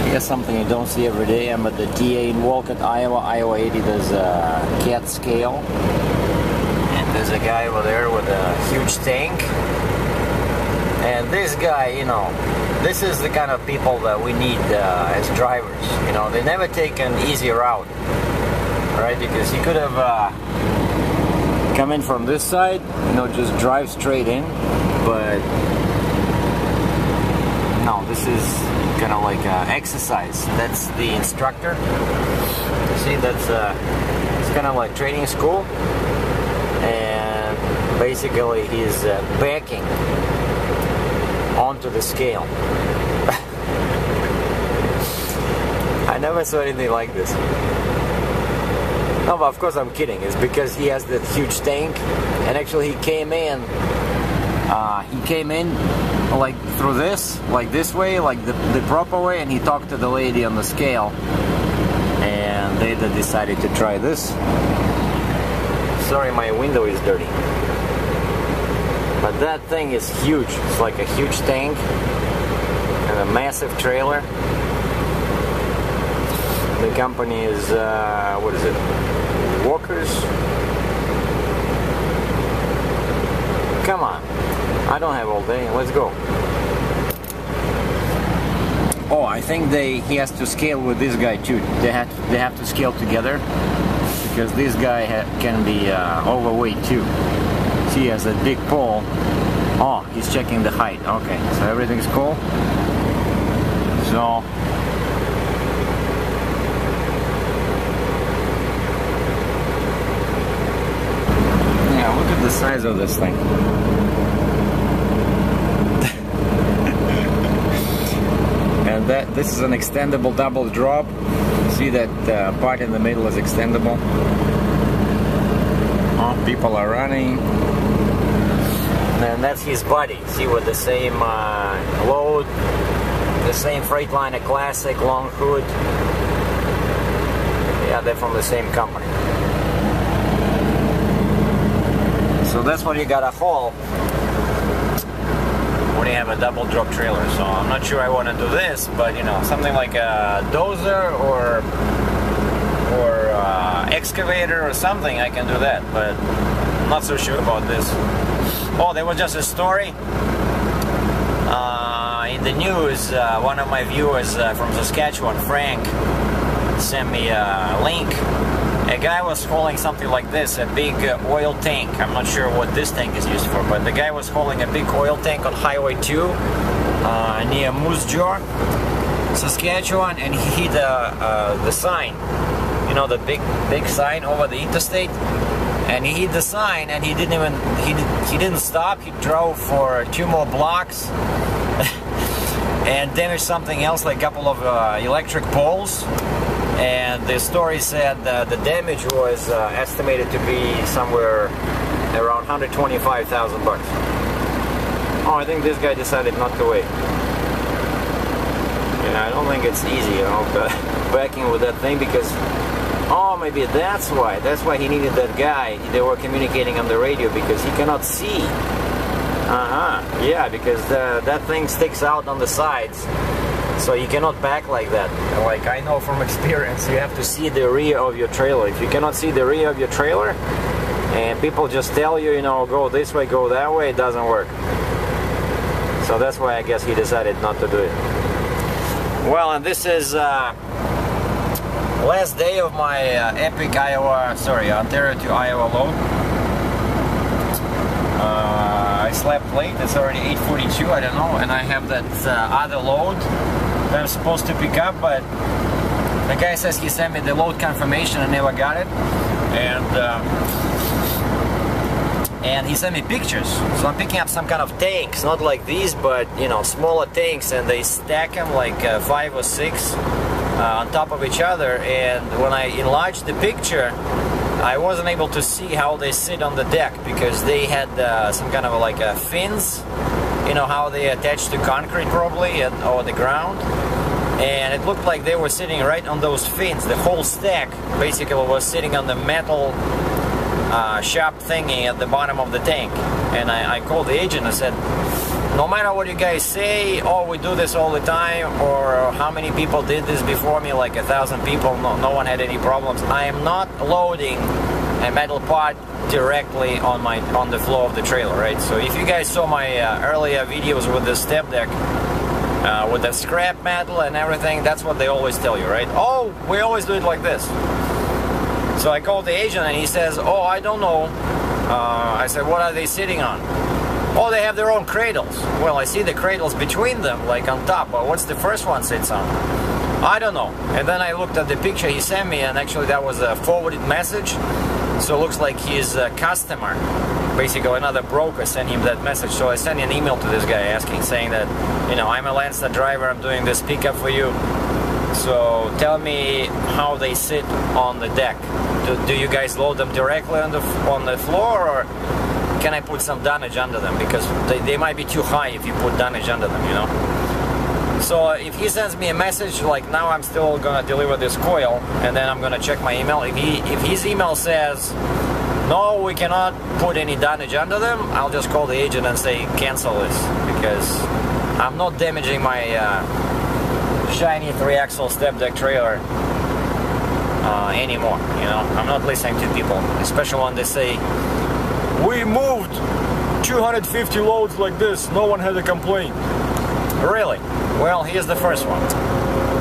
Here's something you don't see every day. I'm at the TA in Wolcott, Iowa. Iowa 80, there's a cat scale. And there's a guy over there with a huge tank. And this guy, you know, this is the kind of people that we need as drivers. You know, they never take an easy route, right? Because he could have come in from this side, you know, just drive straight in. But no, this is kind of like exercise. That's the instructor. See, that's it's kind of like training school, and basically he's backing onto the scale. I never saw anything like this. No, but of course I'm kidding. It's because he has that huge tank, and actually he came in. He came in like through this, like this way, like the proper way, and he talked to the lady on the scale, and they decided to try this. Sorry, my window is dirty. But that thing is huge. It's like a huge tank and a massive trailer. The company is, what is it? Walkers? Come on. I don't have all day. Let's go. Oh, I think he has to scale with this guy too. They have to scale together because this guy can be overweight too. See, he has a big pole. Oh, he's checking the height. Okay, so everything's cool. So yeah, look at the size of this thing. And this is an extendable double drop. See that part in the middle is extendable. Oh, people are running. And that's his body. See, with the same load, the same Freightliner Classic long hood. Yeah, they're from the same company. So that's what you gotta haul when you have a double drop trailer. So I'm not sure I want to do this, but you know, something like a dozer or excavator or something, I can do that, but I'm not so sure about this. Oh, there was just a story in the news. One of my viewers from Saskatchewan, Frank, sent me a link. A guy was hauling something like this, a big oil tank. I'm not sure what this tank is used for, but the guy was hauling a big oil tank on Highway 2 near Moose Jaw, Saskatchewan, and he hit the sign. You know, the big sign over the interstate. And he hit the sign, and he didn't stop. He drove for 2 more blocks and damaged something else, like a couple of electric poles. And the story said the damage was estimated to be somewhere around $125,000. Oh, I think this guy decided not to wait. You know, I don't think it's easy, you know, backing with that thing, because oh, maybe that's why he needed that guy. They were communicating on the radio because he cannot see. Yeah, because that thing sticks out on the sides. So you cannot back like that. Like, I know from experience, you have to see the rear of your trailer. If you cannot see the rear of your trailer, and people just tell you, you know, go this way, go that way, it doesn't work. So that's why I guess he decided not to do it. Well, and this is last day of my epic Ontario to Iowa load. I slept late. It's already 8:42. I don't know, and I have that other load that I'm supposed to pick up, but the guy says he sent me the load confirmation. I never got it, and he sent me pictures. So I'm picking up some kind of tanks, not like these, but you know, smaller tanks, and they stack them like 5 or 6 on top of each other. And when I enlarged the picture, I wasn't able to see how they sit on the deck, because they had some kind of like fins, you know, how they attach to concrete probably, or the ground. And it looked like they were sitting right on those fins. The whole stack basically was sitting on the metal shop thingy at the bottom of the tank. And I called the agent and said, no matter what you guys say, oh, we do this all the time, or how many people did this before me, like 1,000 people, no one had any problems. I am not loading a metal pot directly on the floor of the trailer, right? So if you guys saw my earlier videos with the step deck, with the scrap metal and everything, that's what they always tell you, right? Oh, we always do it like this. So I called the agent and he says, oh, I don't know. I said, what are they sitting on? Oh, they have their own cradles. Well, I see the cradles between them, like on top, but what's the first one sits on? I don't know. And then I looked at the picture he sent me, and actually that was a forwarded message. So it looks like his customer, basically another broker, sent him that message. So I sent an email to this guy asking, saying that, you know, I'm a Landstar driver, I'm doing this pickup for you. So tell me how they sit on the deck. Do you guys load them directly on the floor, or can I put some dunnage under them? Because they might be too high if you put dunnage under them, you know. So if he sends me a message like, now I'm still gonna deliver this coil, and then I'm gonna check my email. If his email says, no, we cannot put any dunnage under them, I'll just call the agent and say cancel this, because I'm not damaging my shiny 3-axle step deck trailer anymore, you know. I'm not listening to people, especially when they say, we moved 250 loads like this, no one had a complaint. Really? Well, here's the first one.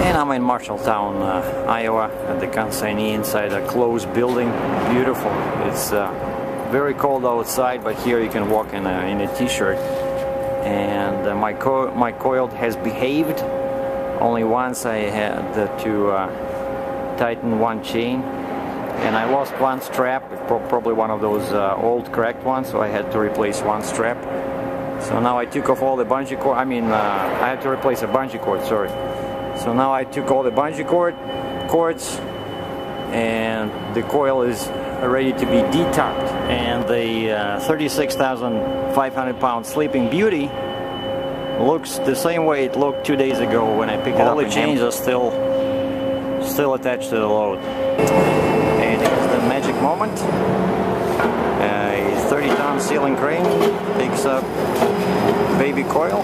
And I'm in Marshalltown, Iowa, at the consignee inside a closed building. Beautiful. It's very cold outside, but here you can walk in a t-shirt. And my coil has behaved. Only once I had to tighten one chain, and I lost one strap, probably one of those old cracked ones, so I had to replace one strap. So now I took off all the bungee cord. I had to replace a bungee cord, sorry. So now I took all the bungee cords, and the coil is ready to be detopped. And the 36,500 pound Sleeping Beauty looks the same way it looked 2 days ago when I picked it up. All the chains are still attached to the load. And here's the magic moment. A 30-ton ceiling crane picks up baby coil.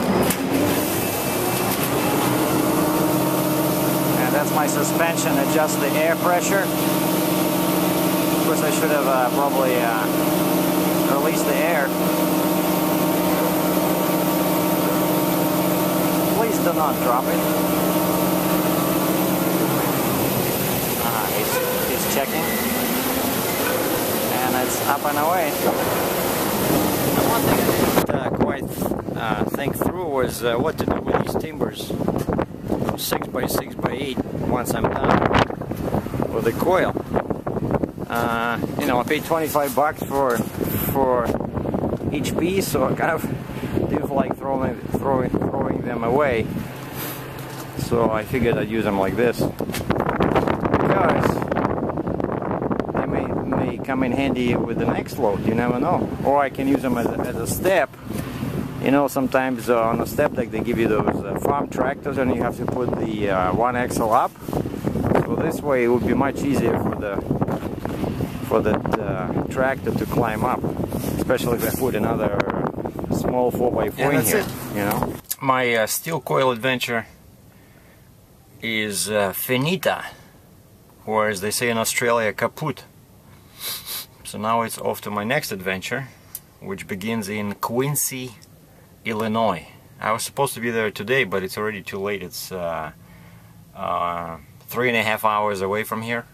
And that's my suspension, adjusts the air pressure. Of course, I should have probably released the air. Please do not drop it. He's checking. And it's up and away. And one thing I didn't quite think through was what to do with these timbers. 6x6x8 once I'm done with the coil. You know, I paid 25 bucks for each piece, so I kind of didn't feel like throwing them away. So I figured I'd use them like this, because they may come in handy with the next load. You never know. Or I can use them as a step. You know, sometimes on a step deck they give you those farm tractors, and you have to put the one axle up. So this way it would be much easier for the tractor to climb up, especially if I put another small 4x4 in here. You know, my steel coil adventure is finita, or as they say in Australia, kaput. So now it's off to my next adventure, which begins in Quincy, Illinois. I was supposed to be there today, but it's already too late. It's 3.5 hours away from here,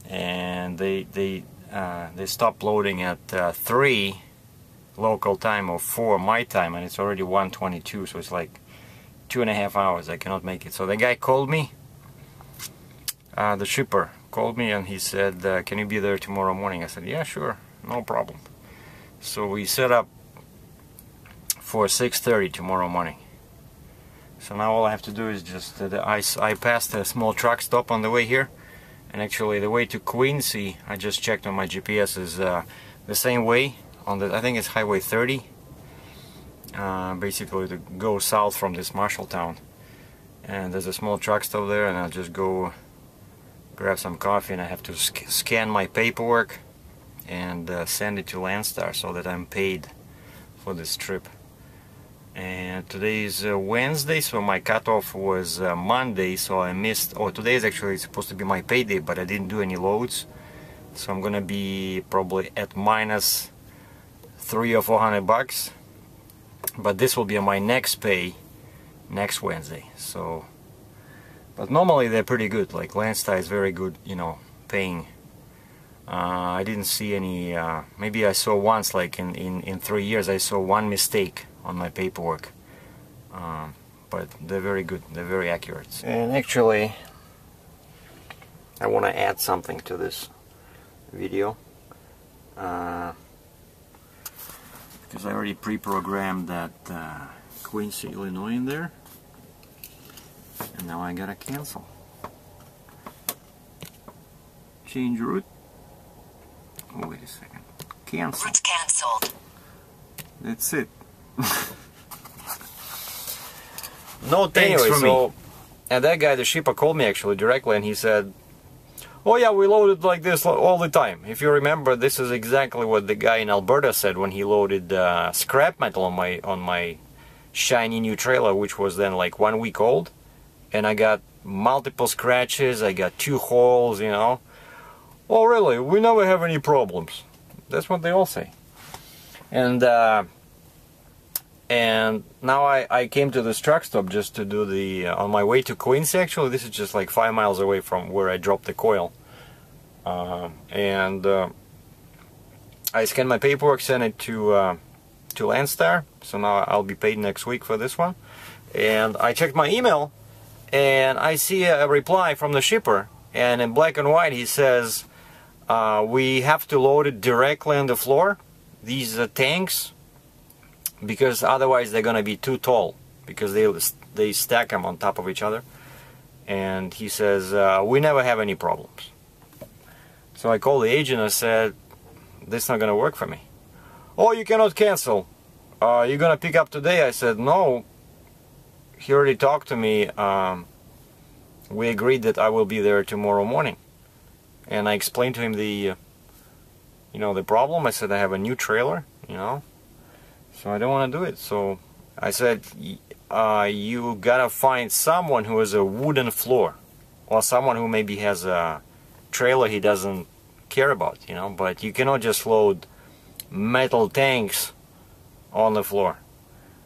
and they stopped loading at 3 local time or 4 my time, and it's already 1:22, so it's like 2.5 hours. I cannot make it. So the guy called me, the shipper called me, and he said, can you be there tomorrow morning? I said, yeah, sure, no problem. So we set up for 6:30 tomorrow morning. So now all I have to do is just I passed a small truck stop on the way here, and actually the way to Quincy, I just checked on my GPS, is the same way on the, I think it's Highway 30, basically to go south from this Marshalltown. And there's a small truck stop there, and I'll just go grab some coffee, and I have to scan my paperwork and send it to Landstar so that I'm paid for this trip. And today is Wednesday, so my cutoff was Monday, so I missed. Oh, today is actually supposed to be my payday, but I didn't do any loads, so I'm gonna be probably at minus $300 or $400. But this will be my next pay next Wednesday. So, but normally they're pretty good. Like Landstar is very good, you know, paying. I didn't see any. Maybe I saw once, like in 3 years, I saw one mistake on my paperwork. But they're very good. They're very accurate. And actually, I want to add something to this video. Because I already pre-programmed that Quincy, Illinois in there, and now I gotta cancel. Change route. Oh, wait a second. Cancel. Route's cancelled. That's it. No thanks for me. And that guy, the shipper, called me actually directly, and he said, "Oh yeah, we loaded like this all the time." If you remember, this is exactly what the guy in Alberta said when he loaded scrap metal on my shiny new trailer, which was then like 1 week old, and I got multiple scratches. I got 2 holes, you know. "Oh really? We never have any problems." That's what they all say. And now I came to this truck stop just to do the on my way to Quincy. Actually, this is just like 5 miles away from where I dropped the coil. I scanned my paperwork, sent it to Landstar. So now I'll be paid next week for this one. And I checked my email, and I see a reply from the shipper, and in black and white he says, "We have to load it directly on the floor, these tanks, because otherwise they're gonna be too tall, because they stack them on top of each other." And he says, "We never have any problems." So I called the agent. I said, "This is not gonna work for me." "Oh, you cannot cancel. You're gonna pick up today?" I said, "No. He already talked to me. We agreed that I will be there tomorrow morning." And I explained to him the problem. I said I have a new trailer, you know, so I don't want to do it. So I said, "You gotta find someone who has a wooden floor, or someone who maybe has a trailer he doesn't care about, you know. But you cannot just load metal tanks on the floor.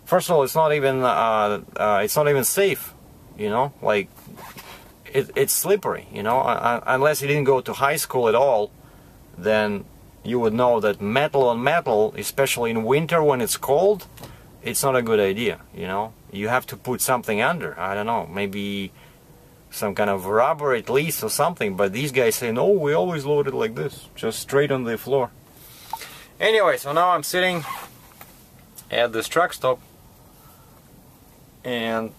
First of all, it's not even safe, you know. Like it's slippery, you know. Unless you didn't go to high school at all, then you would know that metal on metal, especially in winter when it's cold, it's not a good idea, you know. You have to put something under. I don't know, maybe some kind of rubber at least or something. But these guys say, "No, we always load it like this, just straight on the floor." Anyway, so now I'm sitting at this truck stop, and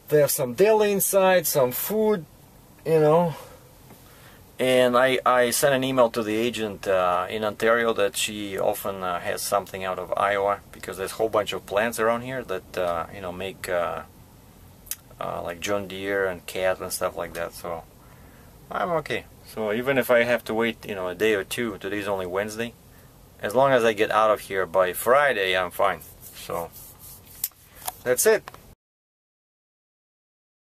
there's some deli inside, some food, you know. And I sent an email to the agent in Ontario that she often has something out of Iowa, because there's a whole bunch of plants around here that you know, make like John Deere and Cat and stuff like that. So I'm okay. So even if I have to wait, you know, a day or two, today's only Wednesday, as long as I get out of here by Friday, I'm fine. So that's it.